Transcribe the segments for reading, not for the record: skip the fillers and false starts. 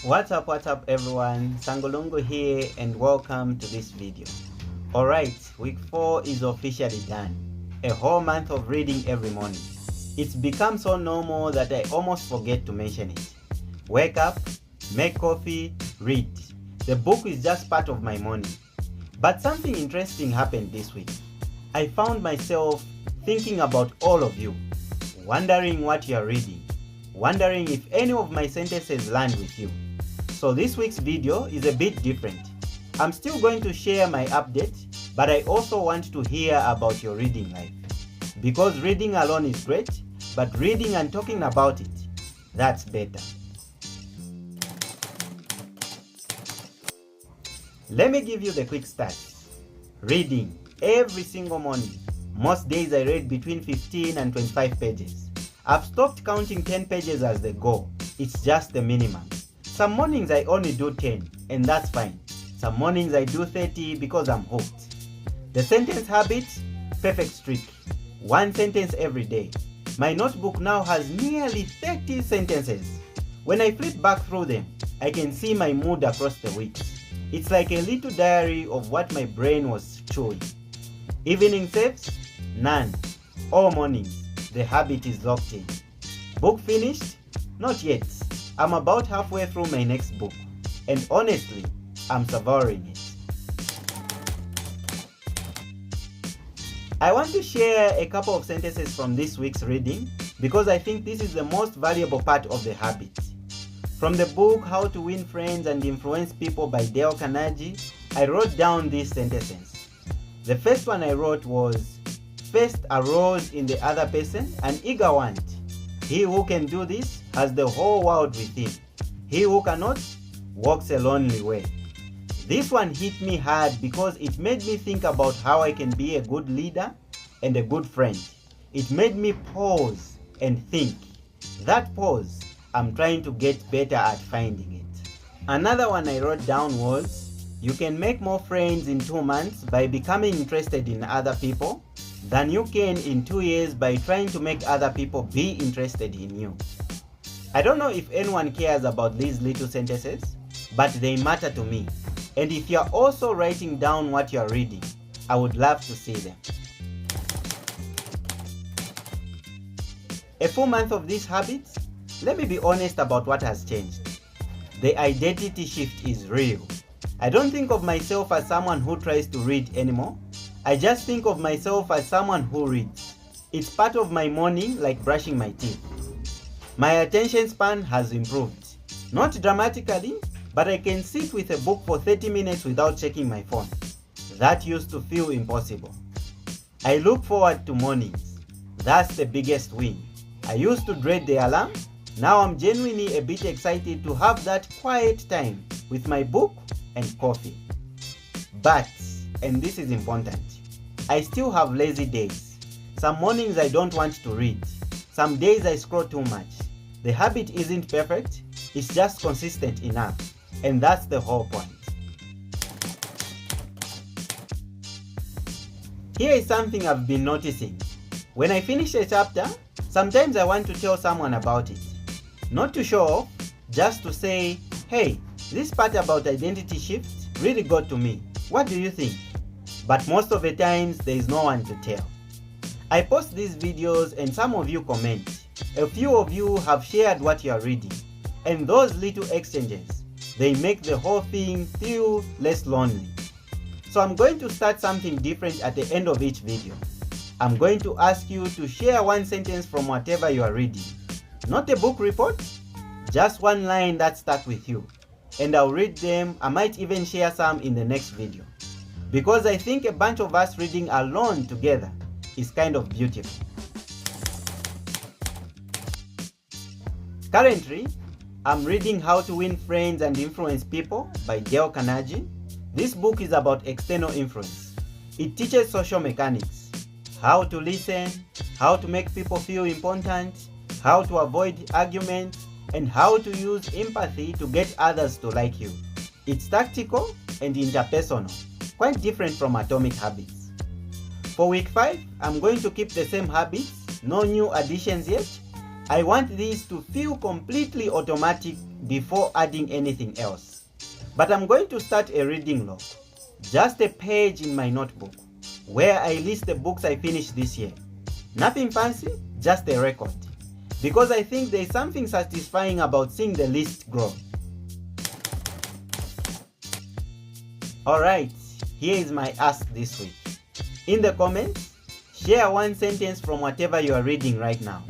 What's up everyone, Sangolongo here and welcome to this video. Alright, week 4 is officially done. A whole month of reading every morning. It's become so normal that I almost forget to mention it. Wake up, make coffee, read. The book is just part of my morning. But something interesting happened this week. I found myself thinking about all of you, wondering what you are reading, wondering if any of my sentences land with you. So this week's video is a bit different. I'm still going to share my update, but I also want to hear about your reading life. Because reading alone is great, but reading and talking about it, that's better. Let me give you the quick stats. Reading every single morning. Most days I read between 15 and 25 pages. I've stopped counting 10 pages as the goal. It's just the minimum. Some mornings I only do 10, and that's fine. Some mornings I do 30 because I'm hooked. The sentence habit, perfect streak. 1 sentence every day. My notebook now has nearly 30 sentences. When I flip back through them, I can see my mood across the weeks. It's like a little diary of what my brain was chewing. Evening saves? None. All mornings, the habit is locked in. Book finished? Not yet. I'm about halfway through my next book, and honestly, I'm savouring it. I want to share a couple of sentences from this week's reading because I think this is the most valuable part of the habit. From the book How to Win Friends and Influence People by Carnegie, I wrote down these sentences. The first one I wrote was, first arose in the other person an eager want. He who can do this has the whole world with him. He who cannot walks a lonely way. This one hit me hard because it made me think about how I can be a good leader and a good friend. It made me pause and think. That pause, I'm trying to get better at finding it. Another one I wrote down was, you can make more friends in 2 months by becoming interested in other people than you can in 2 years by trying to make other people be interested in you. I don't know if anyone cares about these little sentences, but they matter to me. And if you're also writing down what you're reading, I would love to see them. A full month of this habit, let me be honest about what has changed. The identity shift is real. I don't think of myself as someone who tries to read anymore. I just think of myself as someone who reads. It's part of my morning, like brushing my teeth. My attention span has improved. Not dramatically, but I can sit with a book for 30 minutes without checking my phone. That used to feel impossible. I look forward to mornings. That's the biggest win. I used to dread the alarm. Now I'm genuinely a bit excited to have that quiet time with my book and coffee. But, and this is important, I still have lazy days. Some mornings I don't want to read. Some days I scroll too much. The habit isn't perfect, it's just consistent enough. And that's the whole point. Here is something I've been noticing. When I finish a chapter, sometimes I want to tell someone about it. Not to show off, just to say, hey, this part about identity shift really got to me. What do you think? But most of the times, there is no one to tell. I post these videos and some of you comment. A few of you have shared what you are reading. And those little exchanges, they make the whole thing feel less lonely. So I'm going to start something different at the end of each video. I'm going to ask you to share 1 sentence from whatever you are reading. Not a book report, just 1 line that stuck with you. And I'll read them. I might even share some in the next video. Because I think a bunch of us reading alone together is kind of beautiful. Currently, I'm reading How to Win Friends and Influence People by Carnegie. This book is about external influence. It teaches social mechanics, how to listen, how to make people feel important, how to avoid arguments, and how to use empathy to get others to like you. It's tactical and interpersonal, quite different from Atomic Habits. For week 5, I'm going to keep the same habits, no new additions yet, I want this to feel completely automatic before adding anything else. But I'm going to start a reading log, just a page in my notebook, where I list the books I finished this year. Nothing fancy, just a record. Because I think there's something satisfying about seeing the list grow. Alright, here is my ask this week. In the comments, share one sentence from whatever you are reading right now.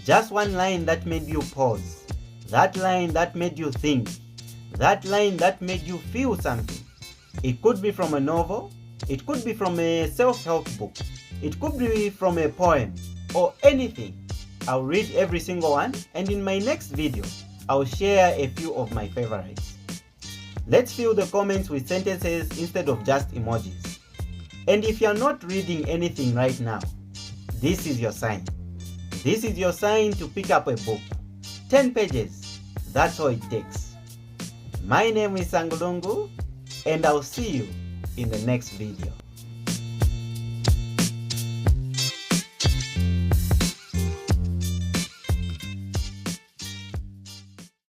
Just one line that made you pause. That line that made you think. That line that made you feel something. It could be from a novel. It could be from a self-help book. It could be from a poem or anything. I'll read every single one, and in my next video, I'll share a few of my favorites. Let's fill the comments with sentences instead of just emojis. And if you're not reading anything right now, this is your sign. This is your sign to pick up a book. 10 pages, that's all it takes. My name is Sangulungu, and I'll see you in the next video.